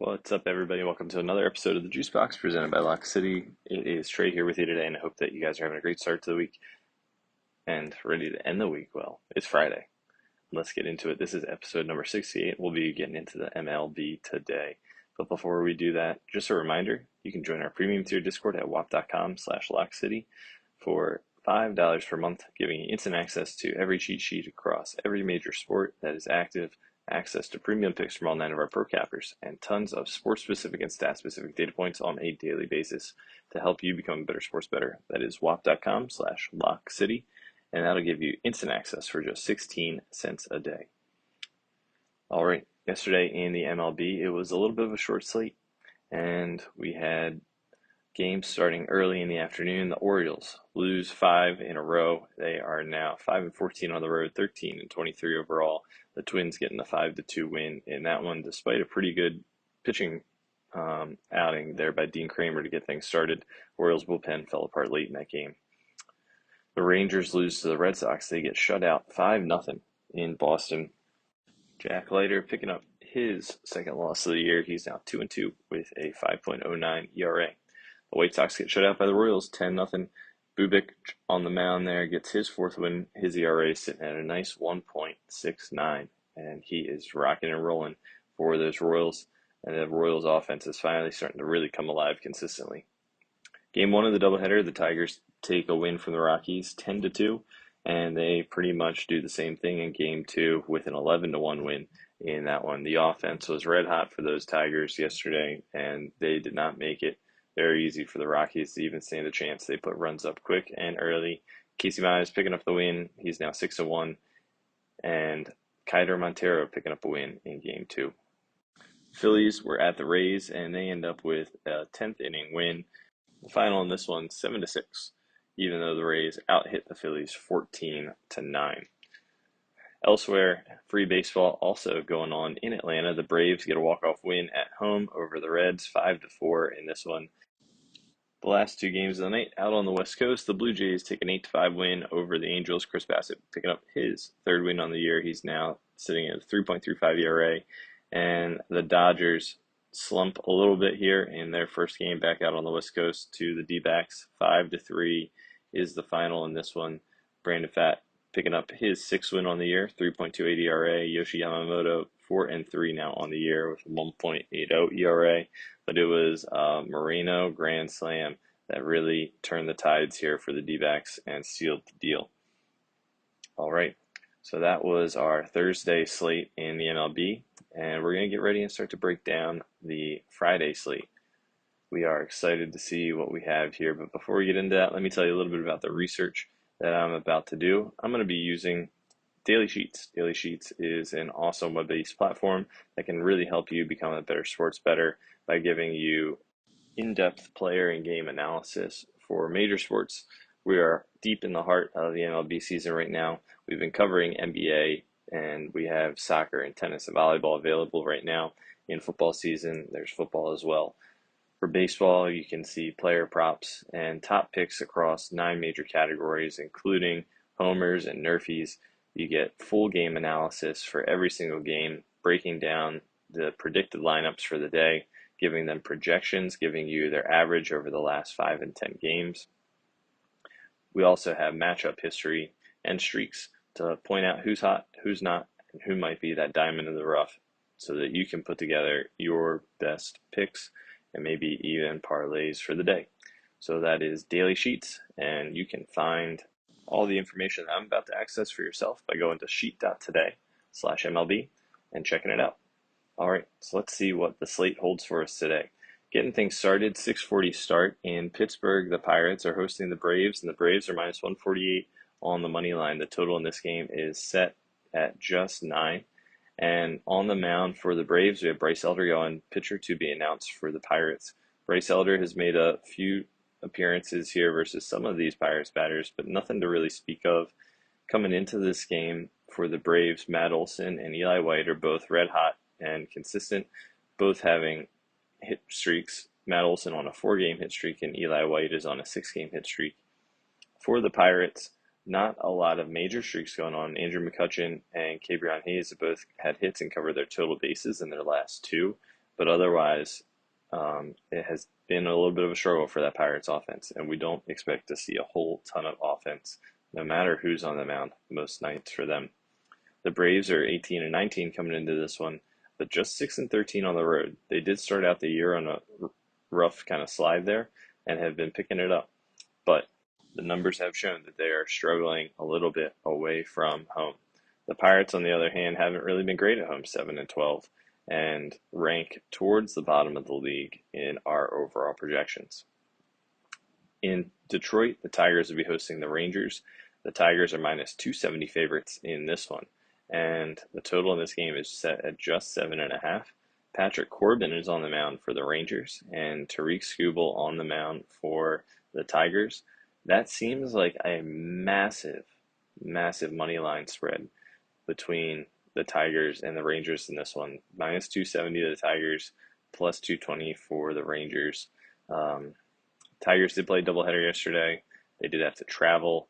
What's up, everybody? Welcome to another episode of the JuiceBox presented by Lock City. It is Trey here with you today, and I hope that you guys are having a great start to the week and ready to end the week well. It's Friday. Let's get into it. This is episode number 68. We'll be getting into the MLB today. But before we do that, just a reminder, you can join our premium tier Discord at wap.com/LockCity for $5 per month, giving you instant access to every cheat sheet across every major sport that is active, access to premium picks from all 9 of our pro cappers, and tons of sports-specific and stat-specific data points on a daily basis to help you become a better sports bettor. That is wap.com/LockCity, and that'll give you instant access for just 16 cents a day. All right, yesterday in the MLB, it was a little bit of a short slate, and we had games starting early in the afternoon. The Orioles lose 5 in a row. They are now 5-14 on the road, 13-23 overall. The Twins getting the 5-2 win in that one, despite a pretty good pitching outing there by Dean Kramer to get things started. Orioles bullpen fell apart late in that game. The Rangers lose to the Red Sox. They get shut out 5-0 in Boston. Jack Leiter picking up his second loss of the year. He's now 2-2 with a 5.09 ERA. The White Sox get shut out by the Royals 10-0. Bubic on the mound there gets his fourth win. His ERA is sitting at a nice 1.69, and he is rocking and rolling for those Royals. And the Royals offense is finally starting to really come alive consistently. Game 1 of the doubleheader, the Tigers take a win from the Rockies 10-2, and they pretty much do the same thing in Game 2 with an 11-1 win in that one. The offense was red hot for those Tigers yesterday, and they did not make it very easy for the Rockies to even stand a chance. They put runs up quick and early. Casey Mize picking up the win. He's now 6-1, and Kaider Montero picking up a win in Game 2. Phillies were at the Rays, and they end up with a 10th inning win. The final in this one, 7-6, even though the Rays out-hit the Phillies 14-9. Elsewhere, free baseball also going on in Atlanta. The Braves get a walk-off win at home over the Reds, 5-4 in this one. The last 2 games of the night out on the West Coast, the Blue Jays take an 8-5 win over the Angels. Chris Bassett picking up his third win on the year. He's now sitting at a 3.35 ERA. And the Dodgers slump a little bit here in their first game back out on the West Coast to the D-backs. 5-3 is the final in this one. Brandon Pfaadt picking up his 6th win on the year, 3.28 ERA. Yoshi Yamamoto 4-3 now on the year with 1.80 ERA. But it was Moreno grand slam that really turned the tides here for the D-backs and sealed the deal. All right, so that was our Thursday slate in the MLB. And we're going to get ready and start to break down the Friday slate. We are excited to see what we have here. But before we get into that, let me tell you a little bit about the research that I'm about to do. I'm going to be using Daily Sheets. Daily Sheets is an awesome web-based platform that can really help you become a better sports bettor by giving you in-depth player and game analysis for major sports. We are deep in the heart of the MLB season right now. We've been covering NBA, and we have soccer and tennis and volleyball available right now. In football season, there's football as well. For baseball, you can see player props and top picks across 9 major categories, including homers and nerfies. You get full game analysis for every single game, breaking down the predicted lineups for the day, giving them projections, giving you their average over the last 5 and 10 games. We also have matchup history and streaks to point out who's hot, who's not, and who might be that diamond in the rough so that you can put together your best picks and maybe even parlays for the day. So that is Daily Sheets, and you can find all the information that I'm about to access for yourself by going to sheet.today/MLB and checking it out. All right, so let's see what the slate holds for us today. Getting things started, 6:40 start in Pittsburgh. The Pirates are hosting the Braves, and the Braves are minus 148 on the money line. The total in this game is set at just 9. And on the mound for the Braves, we have Bryce Elder going, pitcher to be announced for the Pirates. Bryce Elder has made a few appearances here versus some of these Pirates batters, but nothing to really speak of. Coming into this game for the Braves, Matt Olson and Eli White are both red hot and consistent, both having hit streaks. Matt Olson on a 4-game hit streak, and Eli White is on a 6-game hit streak. For the Pirates, not a lot of major streaks going on. Andrew McCutchen and Ke'Bryan Hayes have both had hits and covered their total bases in their last 2, but otherwise, it has been a little bit of a struggle for that Pirates offense, and we don't expect to see a whole ton of offense, no matter who's on the mound most nights for them. The Braves are 18 and 19 coming into this one, but just 6 and 13 on the road. They did start out the year on a rough kind of slide there and have been picking it up, but the numbers have shown that they are struggling a little bit away from home. The Pirates, on the other hand, haven't really been great at home, 7 and 12, and rank towards the bottom of the league in our overall projections. In Detroit, the Tigers will be hosting the Rangers. The Tigers are minus 270 favorites in this one, and the total in this game is set at just 7.5. Patrick Corbin is on the mound for the Rangers, and Tariq Skubal on the mound for the Tigers. That seems like a massive, massive money line spread between the Tigers and the Rangers in this one. Minus 270 to the Tigers, plus 220 for the Rangers. Tigers did play a doubleheader yesterday. They did have to travel.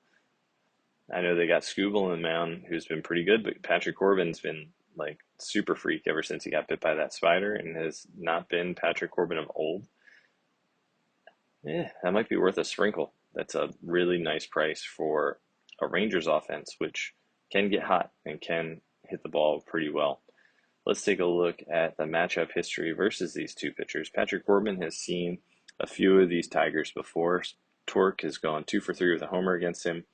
I know they got Skubal on the mound, who's been pretty good, but Patrick Corbin's been like super freak ever since he got bit by that spider and has not been Patrick Corbin of old. That might be worth a sprinkle. That's a really nice price for a Rangers offense, which can get hot and can hit the ball pretty well. Let's take a look at the matchup history versus these two pitchers. Patrick Corbin has seen a few of these Tigers before. Torque has gone 2 for 3 with a homer against him.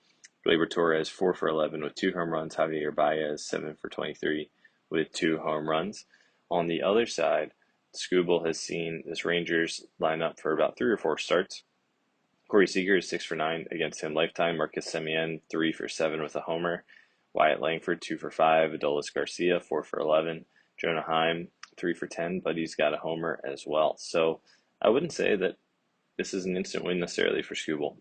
Gleyber Torres 4 for 11 with 2 home runs. Javier Baez 7 for 23 with 2 home runs. On the other side, Skubal has seen this Rangers line up for about 3 or 4 starts. Corey Seager is 6 for 9 against him lifetime. Marcus Semien 3 for 7 with a homer. Wyatt Langford 2 for 5. Adolis Garcia 4 for 11. Jonah Heim 3 for 10, but he's got a homer as well. So I wouldn't say that this is an instant win necessarily for Skubal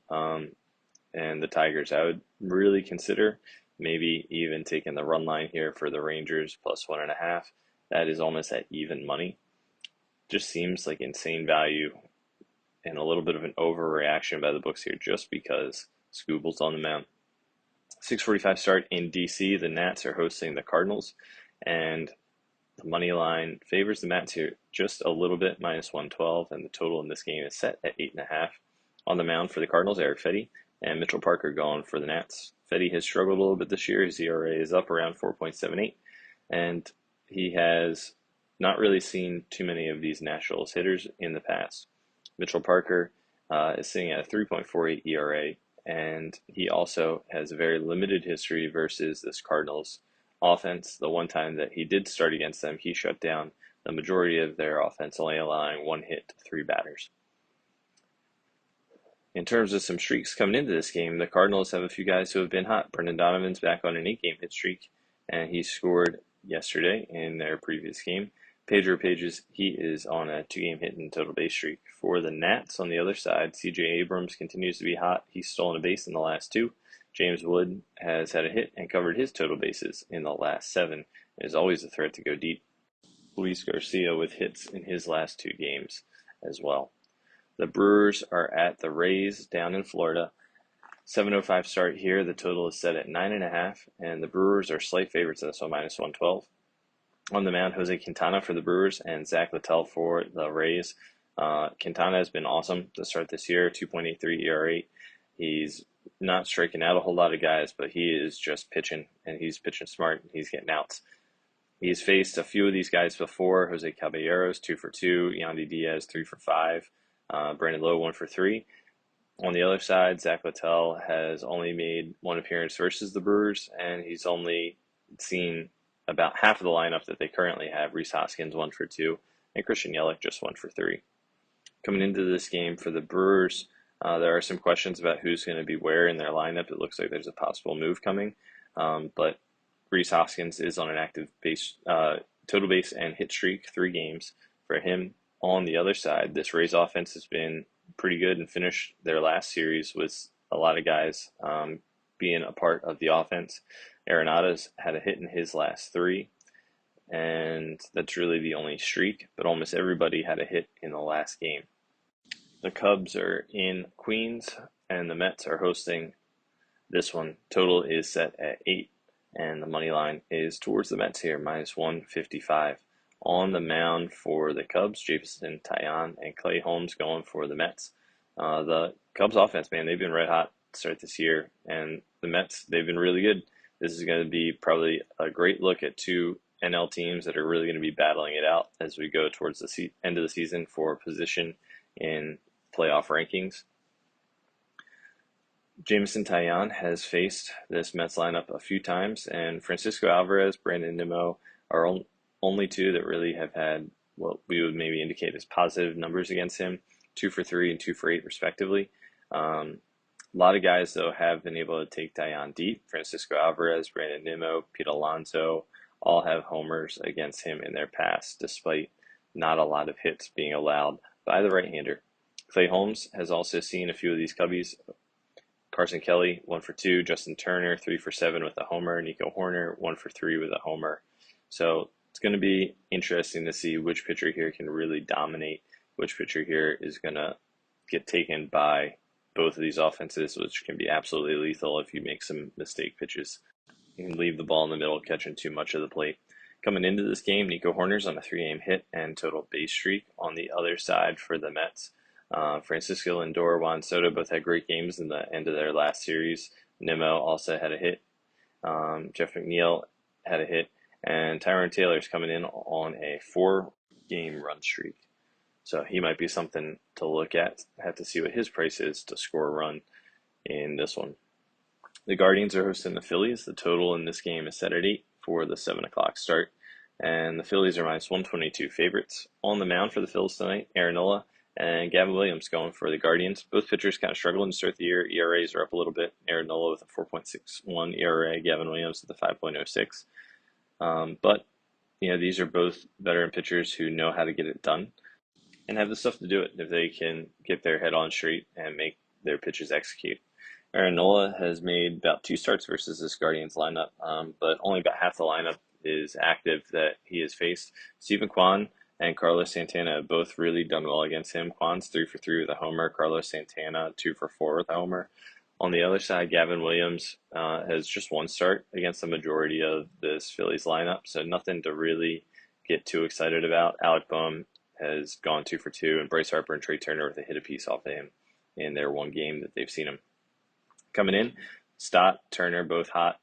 and the Tigers. I would really consider maybe even taking the run line here for the Rangers plus 1.5. That is almost at even money. Just seems like insane value and a little bit of an overreaction by the books here just because Skubal's on the mound. 6:45 start in DC. The Nats are hosting the Cardinals, and the money line favors the Nats here just a little bit, minus 112, and the total in this game is set at 8.5. On the mound for the Cardinals, Eric Fedde and Mitchell Parker going for the Nats. Fedde has struggled a little bit this year. His ERA is up around 4.78, and he has not really seen too many of these Nationals hitters in the past. Mitchell Parker is sitting at a 3.48 ERA, and he also has a very limited history versus this Cardinals offense. The one time that he did start against them, he shut down the majority of their offense, only allowing 1 hit to 3 batters. In terms of some streaks coming into this game, the Cardinals have a few guys who have been hot. Brendan Donovan's back on an 8-game hit streak, and he scored yesterday in their previous game. Pedro Pages, he is on a 2-game hit and total base streak. For the Nats, on the other side, C.J. Abrams continues to be hot. He's stolen a base in the last 2. James Wood has had a hit and covered his total bases in the last 7. And is always a threat to go deep. Luis Garcia with hits in his last 2 games as well. The Brewers are at the Rays down in Florida. 7:05 start here. The total is set at 9.5, and the Brewers are slight favorites in this one, minus 112. On the mound, Jose Quintana for the Brewers and Zach Littell for the Rays. Quintana has been awesome to start this year, 2.83 ERA. He's not striking out a whole lot of guys, but he is just pitching, and he's pitching smart, and he's getting outs. He's faced a few of these guys before. Jose Caballeros, 2 for 2. Yandy Diaz, 3 for 5. Brandon Lowe, 1 for 3. On the other side, Zach Littell has only made 1 appearance versus the Brewers, and he's only seen about half of the lineup that they currently have. Rhys Hoskins, 1 for 2, and Christian Yelich, just 1 for 3. Coming into this game for the Brewers, there are some questions about who's going to be where in their lineup. It looks like there's a possible move coming, but Rhys Hoskins is on an active base, total base and hit streak, 3 games for him. On the other side, this Rays offense has been pretty good and finished their last series with a lot of guys being a part of the offense. Arenado's had a hit in his last 3, and that's really the only streak, but almost everybody had a hit in the last game. The Cubs are in Queens, and the Mets are hosting this one. Total is set at 8, and the money line is towards the Mets here, minus 155. On the mound for the Cubs, Jameson Taillon and Clay Holmes going for the Mets. The Cubs offense, man, they've been red hot to start this year, and the Mets, they've been really good. This is going to be probably a great look at two NL teams that are really going to be battling it out as we go towards the end of the season for position in playoff rankings. Jameson Taillon has faced this Mets lineup a few times, and Francisco Alvarez, Brandon Nimmo are only two that really have had what we would maybe indicate as positive numbers against him, 2 for 3 and 2 for 8 respectively. A lot of guys, though, have been able to take Taillon deep. Francisco Alvarez, Brandon Nimmo, Pete Alonso all have homers against him in their past, despite not a lot of hits being allowed by the right-hander. Clay Holmes has also seen a few of these Cubbies. Carson Kelly, 1 for 2. Justin Turner, 3 for 7 with a homer. Nico Hoerner, 1 for 3 with a homer. So it's going to be interesting to see which pitcher here can really dominate, which pitcher here is going to get taken by both of these offenses, which can be absolutely lethal if you make some mistake pitches. You can leave the ball in the middle, catching too much of the plate. Coming into this game, Nico Hoerner's on a 3-game hit and total base streak. On the other side for the Mets, Francisco Lindor, Juan Soto both had great games in the end of their last series. Nimmo also had a hit. Jeff McNeil had a hit. And Tyrone Taylor's coming in on a 4-game run streak. So he might be something to look at. Have to see what his price is to score a run in this one. The Guardians are hosting the Phillies. The total in this game is set at 8 for the 7 o'clock start. And the Phillies are minus 122 favorites. On the mound for the Phillies tonight, Aaron Nola and Gavin Williams going for the Guardians. Both pitchers kind of struggling to start the year. ERAs are up a little bit. Aaron Nola with a 4.61 ERA, Gavin Williams with a 5.06. But, these are both veteran pitchers who know how to get it done and have the stuff to do it if they can get their head on straight and make their pitches execute. Aaron Nola has made about 2 starts versus this Guardians lineup, but only about half the lineup is active that he has faced. Stephen Kwan and Carlos Santana have both really done well against him. Kwan's 3 for 3 with a homer. Carlos Santana 2 for 4 with a homer. On the other side, Gavin Williams has just 1 start against the majority of this Phillies lineup, so nothing to really get too excited about. Alec Boehm has gone 2 for 2, and Bryce Harper and Trey Turner with a hit apiece off of him in their 1 game that they've seen him. Coming in, Stott, Turner, both hot.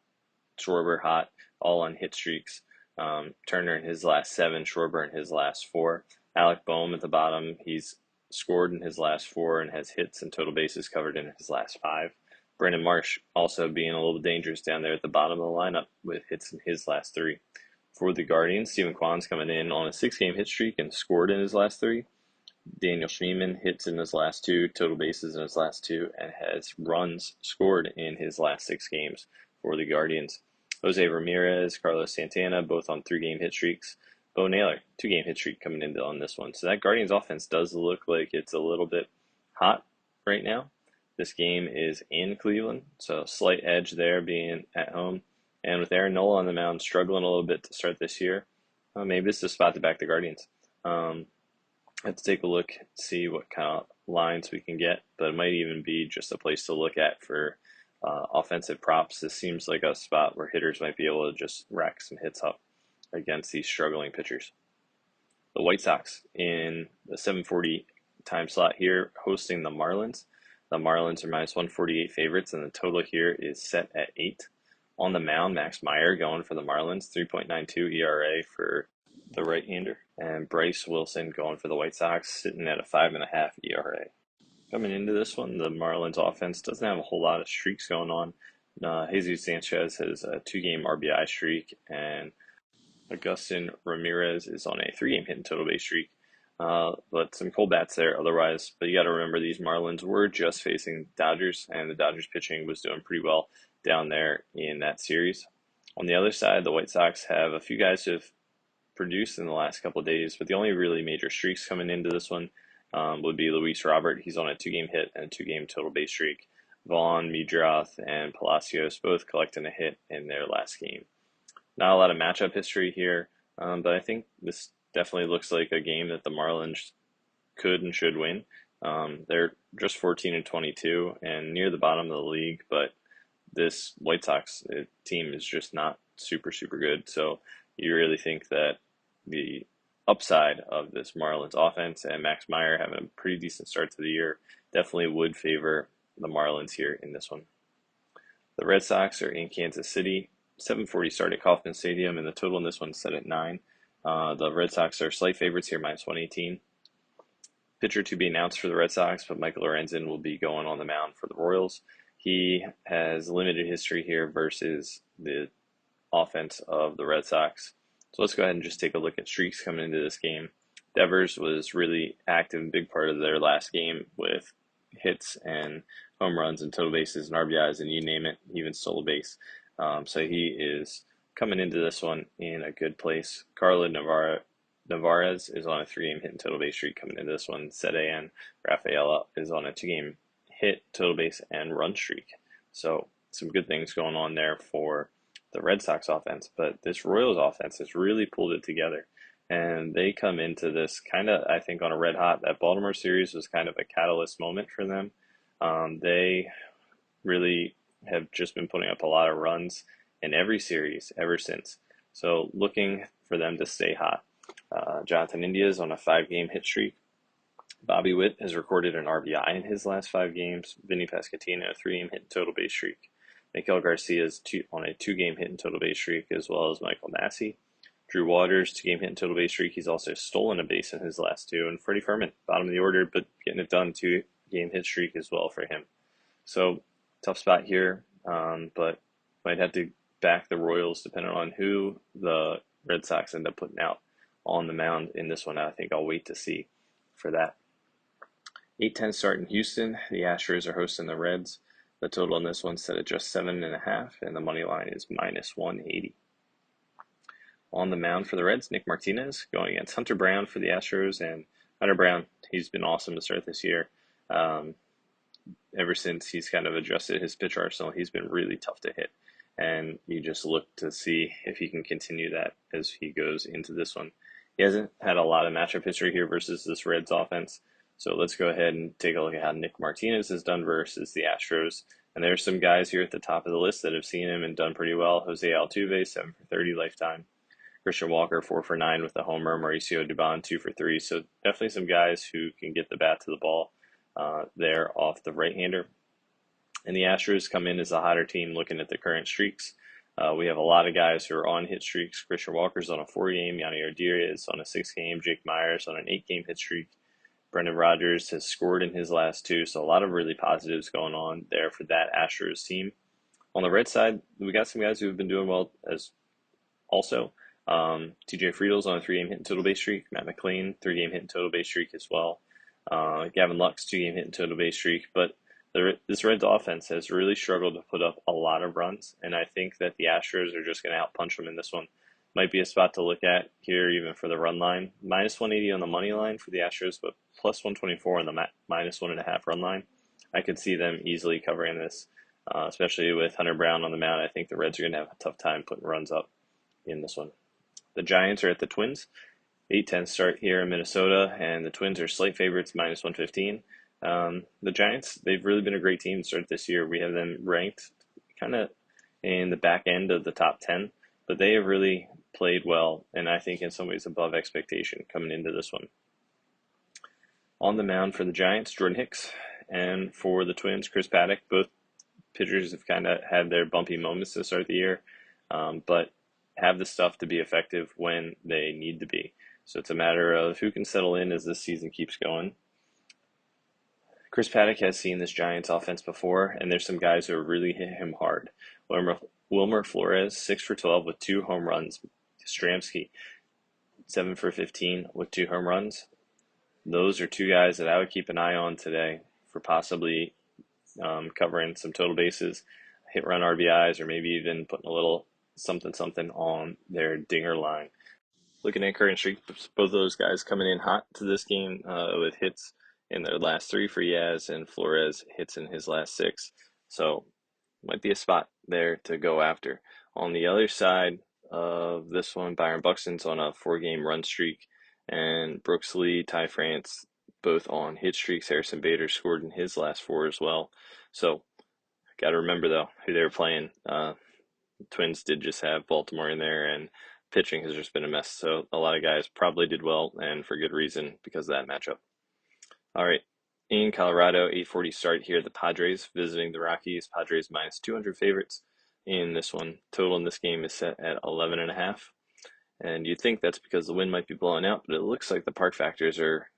Schwarber hot, all on hit streaks. Turner in his last 7, Schwarber in his last 4. Alec Boehm at the bottom, he's scored in his last 4 and has hits and total bases covered in his last 5. Brandon Marsh also being a little dangerous down there at the bottom of the lineup with hits in his last 3. For the Guardians, Stephen Kwan's coming in on a 6-game hit streak and scored in his last 3. Daniel Schneemann hits in his last 2, total bases in his last 2, and has runs scored in his last 6 games for the Guardians. Jose Ramirez, Carlos Santana, both on 3-game hit streaks. Bo Naylor, 2-game hit streak coming into on this one. So that Guardians offense does look like it's a little bit hot right now. This game is in Cleveland, so slight edge there being at home. And with Aaron Nola on the mound struggling a little bit to start this year, maybe this is a spot to back the Guardians. I have to take a look, see what kind of lines we can get, but it might even be just a place to look at for offensive props. This seems like a spot where hitters might be able to just rack some hits up against these struggling pitchers. The White Sox in the 7:40 time slot here hosting the Marlins. The Marlins are minus 148 favorites, and the total here is set at 8. On the mound, Max Meyer going for the Marlins, 3.92 ERA for the right-hander. And Bryce Wilson going for the White Sox, sitting at a 5.5 ERA. Coming into this one, the Marlins offense doesn't have a whole lot of streaks going on. Jesus Sanchez has a 2-game RBI streak, and Agustin Ramirez is on a 3-game hit and total base streak. But some cold bats there otherwise. But you got to remember these Marlins were just facing Dodgers, and the Dodgers pitching was doing pretty well down there in that series. On the other side, the White Sox have a few guys who have produced in the last couple of days, but the only really major streaks coming into this one would be Luis Robert. He's on a 2-game hit and a 2-game total base streak. Vaughn, Medrath, and Palacios both collecting a hit in their last game. Not a lot of matchup history here, but I think this definitely looks like a game that the Marlins could and should win. They're just 14-22 and near the bottom of the league, but this White Sox team is just not super good. So you really think that the upside of this Marlins offense, and Max Meyer having a pretty decent start to the year definitely would favor the Marlins here in this one. The Red Sox are in Kansas City. 7:40 start at Kauffman Stadium, and the total in this one's set at 9. The Red Sox are slight favorites here, -118. Pitcher to be announced for the Red Sox, but Michael Lorenzen will be going on the mound for the Royals. He has limited history here versus the offense of the Red Sox. So let's go ahead and just take a look at streaks coming into this game. Devers was really active, big part of their last game with hits and home runs and total bases and RBIs and you name it, he even stole a base. So he is coming into this one in a good place. Narvaez is on a 3-game hit and total base streak coming into this one. Sede and Rafaela is on a 2-game hit, total base, and run streak. So some good things going on there for the Red Sox offense, but this Royals offense has really pulled it together. And they come into this kind of, I think, on a red hot. That Baltimore series was kind of a catalyst moment for them. They really have just been putting up a lot of runs in every series ever since. So looking for them to stay hot. Jonathan India is on a 5-game hit streak. Bobby Witt has recorded an RBI in his last 5 games. Vinny Pasquantino, a 3-game hit and total base streak. Miguel Garcia is on a 2-game hit and total base streak, as well as Michael Massey. Drew Waters, 2-game hit and total base streak. He's also stolen a base in his last 2. And Freddie Fermin, bottom of the order, but getting it done, 2-game hit streak as well for him. So tough spot here, but might have to back the Royals depending on who the Red Sox end up putting out on the mound in this one. I think I'll wait to see for that. 8:10 start in Houston. The Astros are hosting the Reds. The total on this one set at just 7.5, and the money line is -180. On the mound for the Reds, Nick Martinez going against Hunter Brown for the Astros, and Hunter Brown, he's been awesome to start this year. Ever since he's kind of adjusted his pitch arsenal, he's been really tough to hit, and you just look to see if he can continue that as he goes into this one. He hasn't had a lot of matchup history here versus this Reds offense. So let's go ahead and take a look at how Nick Martinez has done versus the Astros. And there's some guys here at the top of the list that have seen him and done pretty well. Jose Altuve, 7 for 30 lifetime. Christian Walker, 4 for 9 with a homer. Mauricio Dubon, 2 for 3. So definitely some guys who can get the bat to the ball there off the right-hander. And the Astros come in as a hotter team looking at the current streaks. We have a lot of guys who are on hit streaks. Christian Walker's on a 4-game. Yanni Urdira is on a 6-game. Jake Myers on an 8-game hit streak. Brendan Rodgers has scored in his last 2, so a lot of really positives going on there for that Astros team. On the Red side, we got some guys who have been doing well as also. TJ Friedel's on a 3-game hit and total base streak. Matt McLean, 3-game hit and total base streak as well. Gavin Lux, 2-game hit and total base streak. But this Reds offense has really struggled to put up a lot of runs, and I think that the Astros are just going to outpunch them in this one. Might be a spot to look at here even for the run line. -180 on the money line for the Astros, but +124 on the -1.5 run line. I could see them easily covering this, especially with Hunter Brown on the mound. I think the Reds are going to have a tough time putting runs up in this one. The Giants are at the Twins. 8:10 start here in Minnesota, and the Twins are slight favorites, -115. The Giants, they've really been a great team to start this year. We have them ranked kind of in the back end of the top 10, but they have really played well, and I think in some ways above expectation coming into this one. On the mound for the Giants, Jordan Hicks, and for the Twins, Chris Paddock. Both pitchers have kind of had their bumpy moments to start the year, but have the stuff to be effective when they need to be. So it's a matter of who can settle in as this season keeps going. Chris Paddock has seen this Giants offense before, and there's some guys who have really hit him hard. Wilmer Flores, 6 for 12 with 2 home runs. Stramsky, 7 for 15 with 2 home runs. Those are 2 guys that I would keep an eye on today for possibly covering some total bases, hit run RBIs, or maybe even putting a little something on their dinger line. Looking at current streaks, both of those guys coming in hot to this game with hits in their last 3 for Yaz, and Flores hits in his last 6. So might be a spot there to go after. On the other side of this one, Byron Buxton's on a 4-game run streak, and Brooks Lee, Ty France, both on hit streaks. Harrison Bader scored in his last 4 as well. So got to remember, though, who they were playing. Twins did just have Baltimore in there, and pitching has just been a mess. So a lot of guys probably did well, and for good reason because of that matchup. All right. In Colorado, 8:40 start here. The Padres visiting the Rockies. Padres minus 200 favorites in this one. Total in this game is set at 11.5. And you'd think that's because the wind might be blowing out, but it looks like the park factors are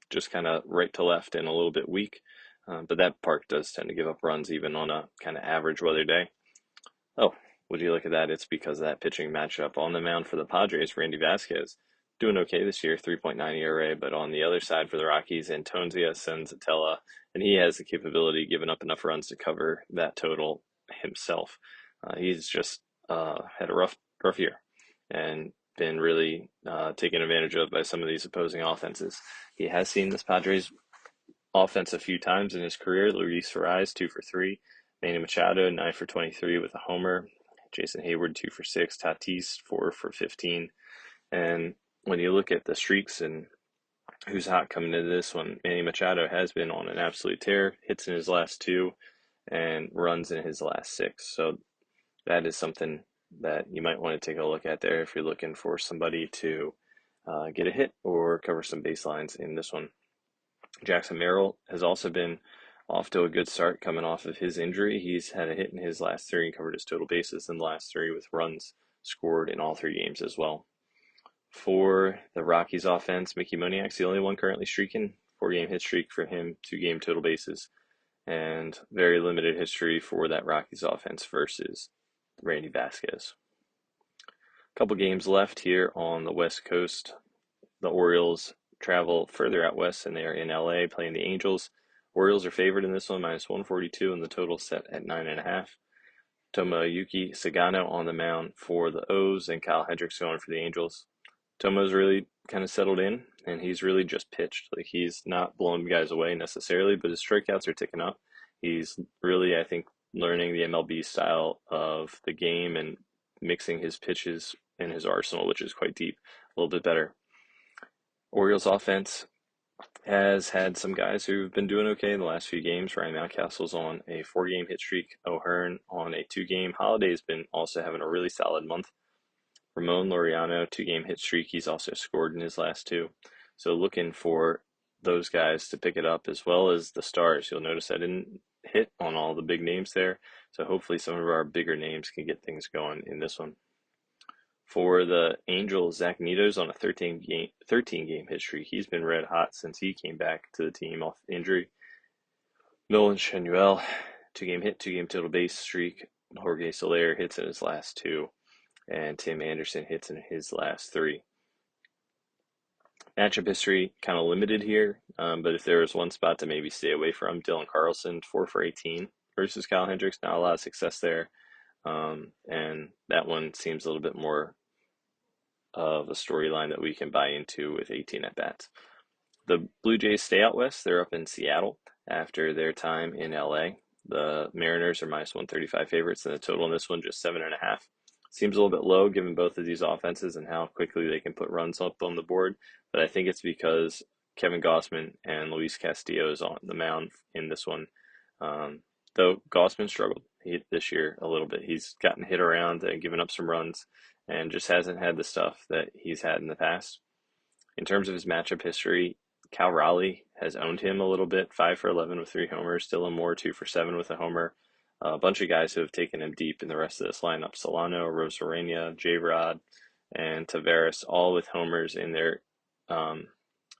just kind of right to left and a little bit weak. But that park does tend to give up runs even on a kind of average weather day. Oh, would you look at that? It's because of that pitching matchup. On the mound for the Padres, Randy Vasquez, doing okay this year, 3.9 ERA, but on the other side for the Rockies, Antonio Senzatella, and he has the capability of giving up enough runs to cover that total himself. He's just had a rough year and been really taken advantage of by some of these opposing offenses. He has seen this Padres offense a few times in his career. Luis Farias, 2 for 3. Manny Machado, 9 for 23 with a homer. Jason Hayward, 2 for 6. Tatis, 4 for 15. And when you look at the streaks and who's hot coming into this one, Manny Machado has been on an absolute tear, hits in his last 2 and runs in his last 6. So that is something that you might want to take a look at there if you're looking for somebody to get a hit or cover some baselines in this one. Jackson Merrill has also been off to a good start coming off of his injury. He's had a hit in his last 3 and covered his total bases in the last 3 with runs scored in all 3 games as well. For the Rockies offense, Mickey Moniak's the only one currently streaking. 4-game hit streak for him, 2-game total bases, and very limited history for that Rockies offense versus Randy Vasquez. A couple games left here on the West Coast. The Orioles travel further out west, and they are in LA playing the Angels. Orioles are favored in this one, minus 142, and the total set at 9.5. Tomoyuki Sagano on the mound for the O's, and Kyle Hendricks going for the Angels. Tomo's really kind of settled in, and he's really just pitched. Like, he's not blowing guys away necessarily, but his strikeouts are ticking up. He's really, I think, learning the MLB style of the game and mixing his pitches in his arsenal, which is quite deep, a little bit better. Orioles offense has had some guys who've been doing okay in the last few games. Ryan Mountcastle's on a 4-game hit streak. O'Hearn on a 2-game. Holiday's been also having a really solid month. Ramon Laureano, 2-game hit streak. He's also scored in his last 2. So looking for those guys to pick it up as well as the stars. You'll notice I didn't hit on all the big names there. So hopefully some of our bigger names can get things going in this one. For the Angels, Zach Nito's on a 13-game hit streak. He's been red hot since he came back to the team off injury. Nolan Chenuel, 2-game hit, 2-game total base streak. Jorge Soler hits in his last 2, and Tim Anderson hits in his last 3. Matchup history kind of limited here, but if there was one spot to maybe stay away from, Dylan Carlson, 4 for 18 versus Kyle Hendricks. Not a lot of success there. And that one seems a little bit more of a storyline that we can buy into with 18 at-bats. The Blue Jays stay out west. They're up in Seattle after their time in LA. The Mariners are minus 135 favorites, and the total in this one just 7.5. Seems a little bit low given both of these offenses and how quickly they can put runs up on the board, but I think it's because Kevin Gausman and Luis Castillo is on the mound in this one. Though Gausman struggled this year a little bit. He's gotten hit around and given up some runs and just hasn't had the stuff that he's had in the past. In terms of his matchup history, Cal Raleigh has owned him a little bit, 5 for 11 with 3 homers. Dylan Moore, 2 for 7 with a homer. A bunch of guys who have taken him deep in the rest of this lineup. Solano, Rosarena, J-Rod, and Tavares, all with homers in their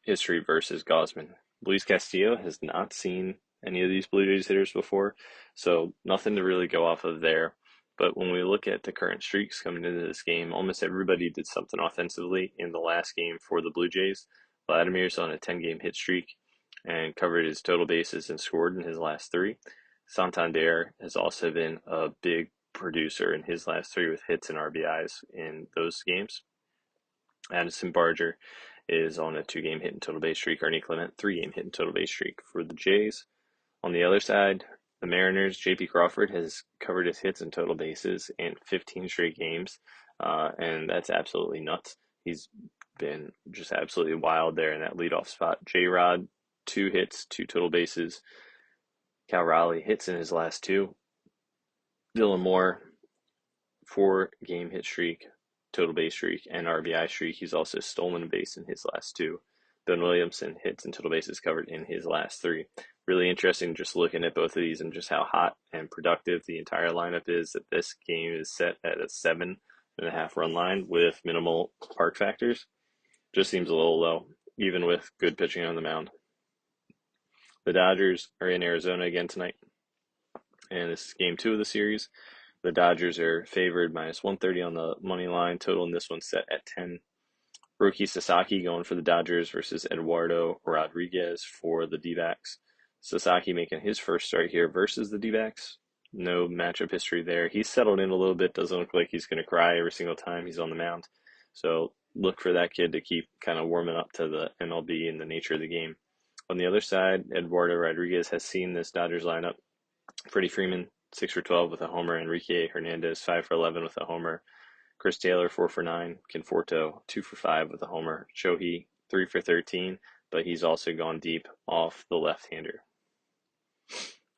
history versus Gausman. Luis Castillo has not seen any of these Blue Jays hitters before, so nothing to really go off of there. But when we look at the current streaks coming into this game, almost everybody did something offensively in the last game for the Blue Jays. Vladimir's on a 10-game hit streak and covered his total bases and scored in his last 3. Santander has also been a big producer in his last 3 with hits and RBIs in those games. Addison Barger is on a 2-game hit and total base streak. Arnie Clement, 3-game hit and total base streak for the Jays. On the other side, the Mariners, J.P. Crawford has covered his hits and total bases in 15 straight games, and that's absolutely nuts. He's been just absolutely wild there in that leadoff spot. J-Rod, 2 hits, 2 total bases. Cal Raleigh hits in his last 2. Dylan Moore, 4-game hit streak, total base streak and RBI streak. He's also stolen a base in his last two. Ben Williamson hits and total bases covered in his last three. Really interesting just looking at both of these and just how hot and productive the entire lineup is. That this game is set at a 7.5 run line with minimal park factors. Just seems a little low, even with good pitching on the mound. The Dodgers are in Arizona again tonight, and this is game 2 of the series. The Dodgers are favored minus 130 on the money line. Total in this one set at 10. Roki Sasaki going for the Dodgers versus Eduardo Rodriguez for the D-backs. Sasaki making his first start here versus the D-backs. No matchup history there. He's settled in a little bit. Doesn't look like he's going to cry every single time he's on the mound. So look for that kid to keep kind of warming up to the MLB and the nature of the game. On the other side, Eduardo Rodriguez has seen this Dodgers lineup. Freddie Freeman, 6 for 12 with a homer. Enrique Hernandez, 5 for 11 with a homer. Chris Taylor, 4 for 9. Conforto, 2 for 5 with a homer. Shohei, 3 for 13, but he's also gone deep off the left-hander.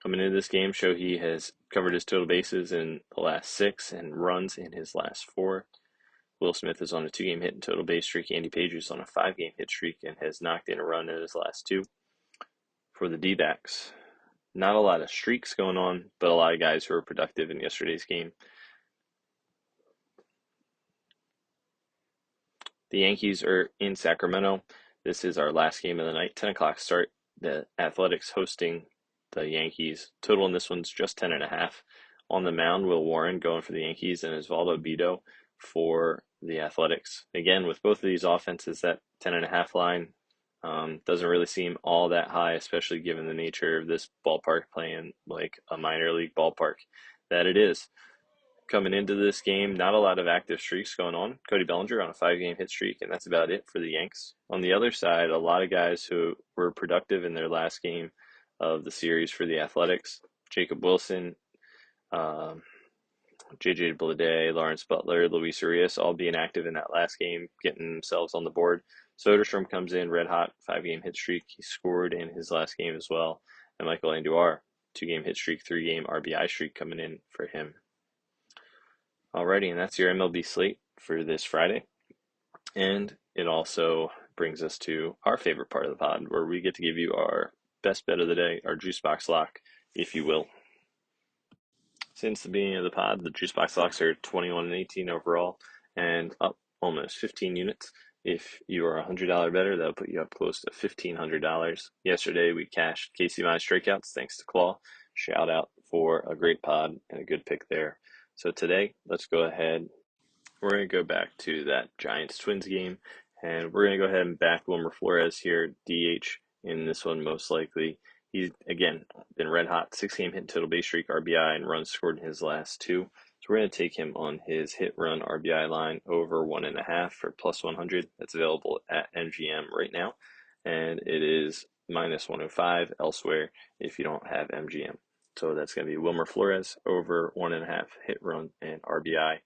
Coming into this game, Shohei has covered his total bases in the last 6 and runs in his last 4. Will Smith is on a 2-game hit and total base streak. Andy Page is on a 5-game hit streak and has knocked in a run in his last 2. For the D-backs, not a lot of streaks going on, but a lot of guys who were productive in yesterday's game. The Yankees are in Sacramento. This is our last game of the night, 10 o'clock start. The Athletics hosting the Yankees. Total in this one's just 10.5. On the mound, Will Warren going for the Yankees and Osvaldo Bido for the Athletics. Again, with both of these offenses, that 10.5 line doesn't really seem all that high, especially given the nature of this ballpark playing like a minor league ballpark that it is. Coming into this game, not a lot of active streaks going on. Cody Bellinger on a 5-game hit streak, and that's about it for the Yanks. On the other side, a lot of guys who were productive in their last game of the series for the Athletics. Jacob Wilson, JJ Bleday, Lawrence Butler, Luis Urias, all being active in that last game, getting themselves on the board. Soderstrom comes in red hot, 5-game hit streak. He scored in his last game as well. And Michael Andujar, 2-game hit streak, 3-game RBI streak coming in for him. Alrighty, and that's your MLB slate for this Friday. And it also brings us to our favorite part of the pod, where we get to give you our best bet of the day, our JuiceBox Lock, if you will. Since the beginning of the pod, the JuiceBox Locks are 21 and 18 overall, and up almost 15 units. If you are a $100 better, that'll put you up close to $1,500. Yesterday, we cashed Casey Mize strikeouts thanks to Claw. Shout out for a great pod and a good pick there. So today, let's go ahead. We're going to go back to that Giants-Twins game, and we're going to go ahead and back Wilmer Flores here, DH in this one most likely. He's, again, been red hot, 6-game hit total base streak, RBI, and runs scored in his last 2. So we're going to take him on his hit run RBI line over 1.5 for plus 100. That's available at MGM right now, and it is minus 105 elsewhere if you don't have MGM. So that's going to be Wilmer Flores over 1.5 hit run and RBI.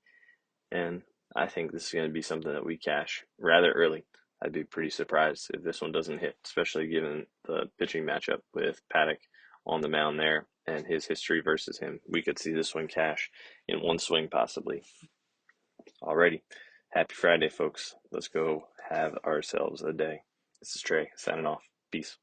And I think this is going to be something that we cash rather early. I'd be pretty surprised if this one doesn't hit, especially given the pitching matchup with Paddock on the mound there and his history versus him. We could see this one cash in one swing possibly. Alrighty. Happy Friday, folks. Let's go have ourselves a day. This is Trey signing off. Peace.